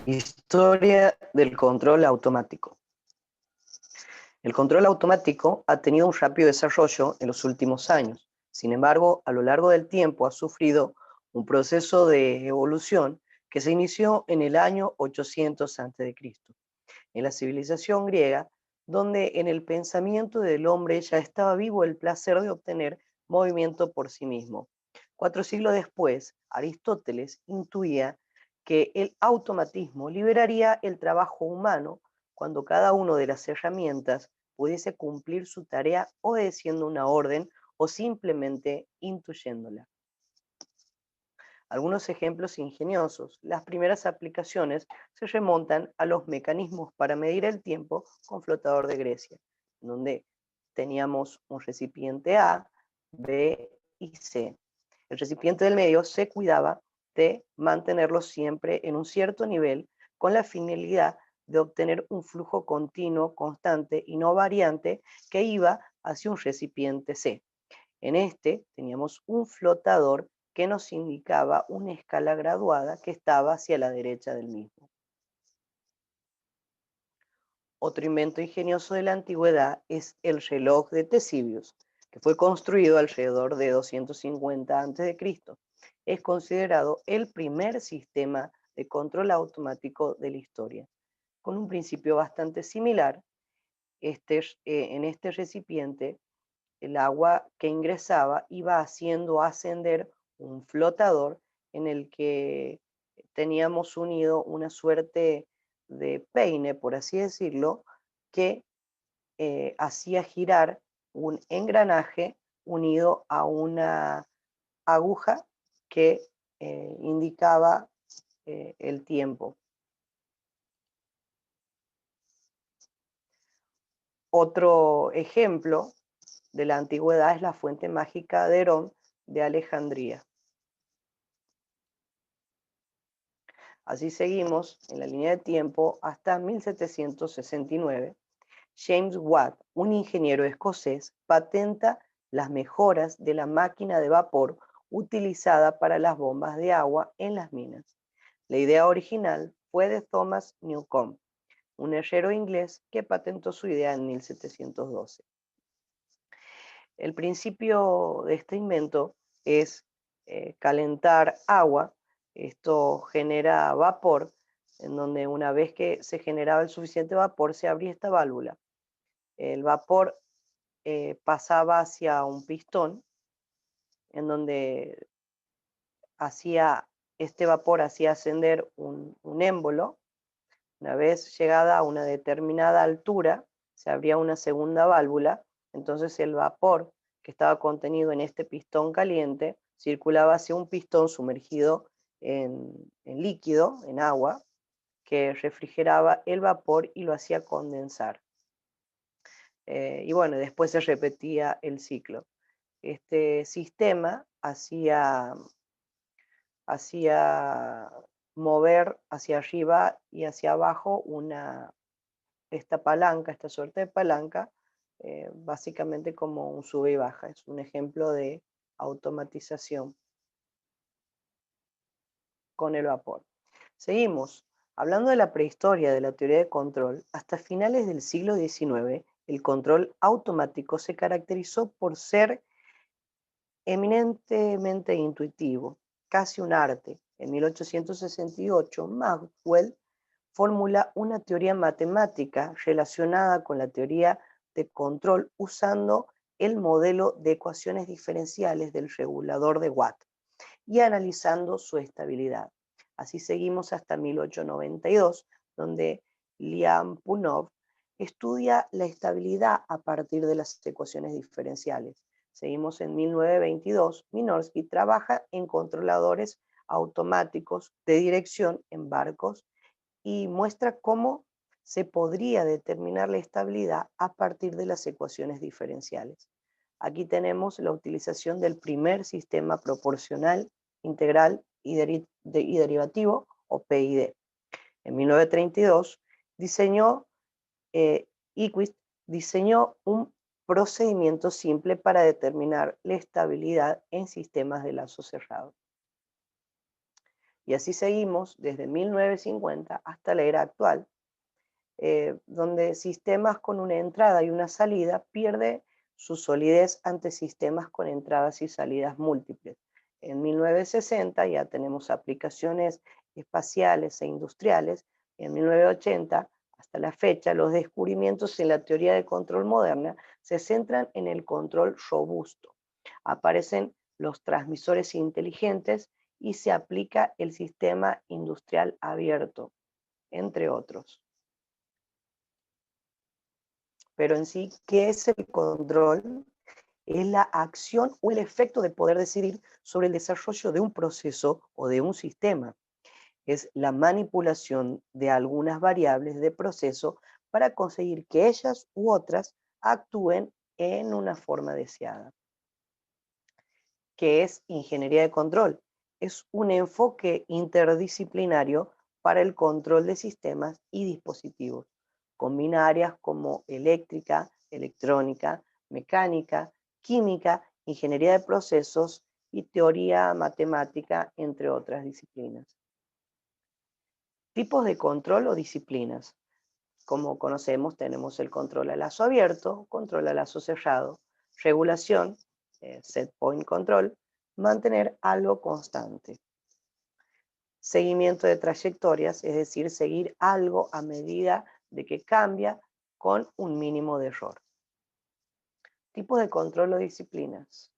Historia del control automático. El control automático ha tenido un rápido desarrollo en los últimos años. Sin embargo, a lo largo del tiempo ha sufrido un proceso de evolución que se inició en el año 800 a.C., en la civilización griega, donde en el pensamiento del hombre ya estaba vivo el placer de obtener movimiento por sí mismo. 4 siglos después, Aristóteles intuía que el automatismo liberaría el trabajo humano cuando cada una de las herramientas pudiese cumplir su tarea obedeciendo una orden o simplemente intuyéndola. Algunos ejemplos ingeniosos. Las primeras aplicaciones se remontan a los mecanismos para medir el tiempo con flotador de Grecia, donde teníamos un recipiente A, B y C. El recipiente del medio se cuidaba de mantenerlo siempre en un cierto nivel con la finalidad de obtener un flujo continuo, constante y no variante que iba hacia un recipiente C. En este teníamos un flotador que nos indicaba una escala graduada que estaba hacia la derecha del mismo. Otro invento ingenioso de la antigüedad es el reloj de Ctesibius, que fue construido alrededor de 250 a.C. Es considerado el primer sistema de control automático de la historia, con un principio bastante similar. En este recipiente, el agua que ingresaba iba haciendo ascender un flotador en el que teníamos unido una suerte de peine, por así decirlo, que hacía girar un engranaje unido a una aguja que indicaba el tiempo. Otro ejemplo de la antigüedad es la fuente mágica de Herón de Alejandría. Así seguimos en la línea de tiempo hasta 1769. James Watt, un ingeniero escocés, patenta las mejoras de la máquina de vapor utilizada para las bombas de agua en las minas. La idea original fue de Thomas Newcomb, un herrero inglés que patentó su idea en 1712. El principio de este invento es calentar agua. Esto genera vapor, en donde una vez que se generaba el suficiente vapor, se abría esta válvula. El vapor pasaba hacia un pistón, en donde este vapor hacía ascender un émbolo. Una vez llegada a una determinada altura, se abría una segunda válvula, entonces el vapor que estaba contenido en este pistón caliente circulaba hacia un pistón sumergido en líquido, en agua, que refrigeraba el vapor y lo hacía condensar. Y bueno, después se repetía el ciclo. Este sistema hacía mover hacia arriba y hacia abajo esta palanca, esta suerte de palanca, básicamente como un sube y baja. Es un ejemplo de automatización con el vapor. Seguimos. Hablando de la prehistoria de la teoría de control, hasta finales del siglo XIX, el control automático se caracterizó por ser eminentemente intuitivo, casi un arte. En 1868, Maxwell formula una teoría matemática relacionada con la teoría de control usando el modelo de ecuaciones diferenciales del regulador de Watt y analizando su estabilidad. Así seguimos hasta 1892, donde Lyapunov estudia la estabilidad a partir de las ecuaciones diferenciales. Seguimos en 1922, Minorski trabaja en controladores automáticos de dirección en barcos y muestra cómo se podría determinar la estabilidad a partir de las ecuaciones diferenciales. Aquí tenemos la utilización del primer sistema proporcional, integral y derivativo, o PID. En 1932 Nyquist diseñó un procedimiento simple para determinar la estabilidad en sistemas de lazo cerrado. Y así seguimos desde 1950 hasta la era actual, donde sistemas con una entrada y una salida pierde su solidez ante sistemas con entradas y salidas múltiples. En 1960 ya tenemos aplicaciones espaciales e industriales. En 1980 hasta la fecha, los descubrimientos en la teoría de control moderna se centran en el control robusto. Aparecen los transmisores inteligentes y se aplica el sistema industrial abierto, entre otros. Pero en sí, ¿qué es el control? Es la acción o el efecto de poder decidir sobre el desarrollo de un proceso o de un sistema. Es la manipulación de algunas variables de proceso para conseguir que ellas u otras actúen en una forma deseada. ¿Qué es ingeniería de control? Es un enfoque interdisciplinario para el control de sistemas y dispositivos. Combina áreas como eléctrica, electrónica, mecánica, química, ingeniería de procesos y teoría matemática, entre otras disciplinas. Tipos de control o disciplinas. Como conocemos, tenemos el control a lazo abierto, control a lazo cerrado, regulación, set point control, mantener algo constante. Seguimiento de trayectorias, es decir, seguir algo a medida de que cambia con un mínimo de error. Tipos de control o disciplinas.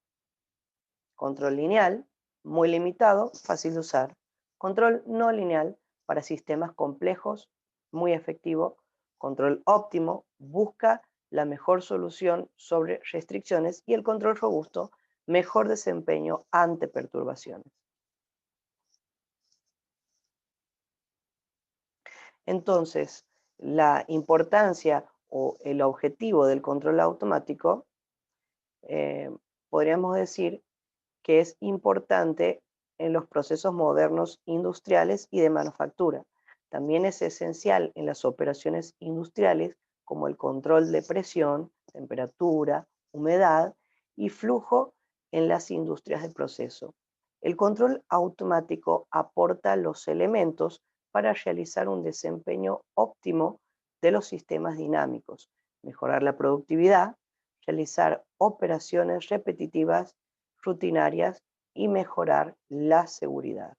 Control lineal, muy limitado, fácil de usar. Control no lineal, para sistemas complejos, muy efectivo. Control óptimo, busca la mejor solución sobre restricciones. Y el control robusto, mejor desempeño ante perturbaciones. Entonces, la importancia o el objetivo del control automático, podríamos decir que es importante en los procesos modernos industriales y de manufactura. También es esencial en las operaciones industriales como el control de presión, temperatura, humedad y flujo en las industrias de proceso. El control automático aporta los elementos para realizar un desempeño óptimo de los sistemas dinámicos, mejorar la productividad, realizar operaciones repetitivas rutinarias y mejorar la seguridad.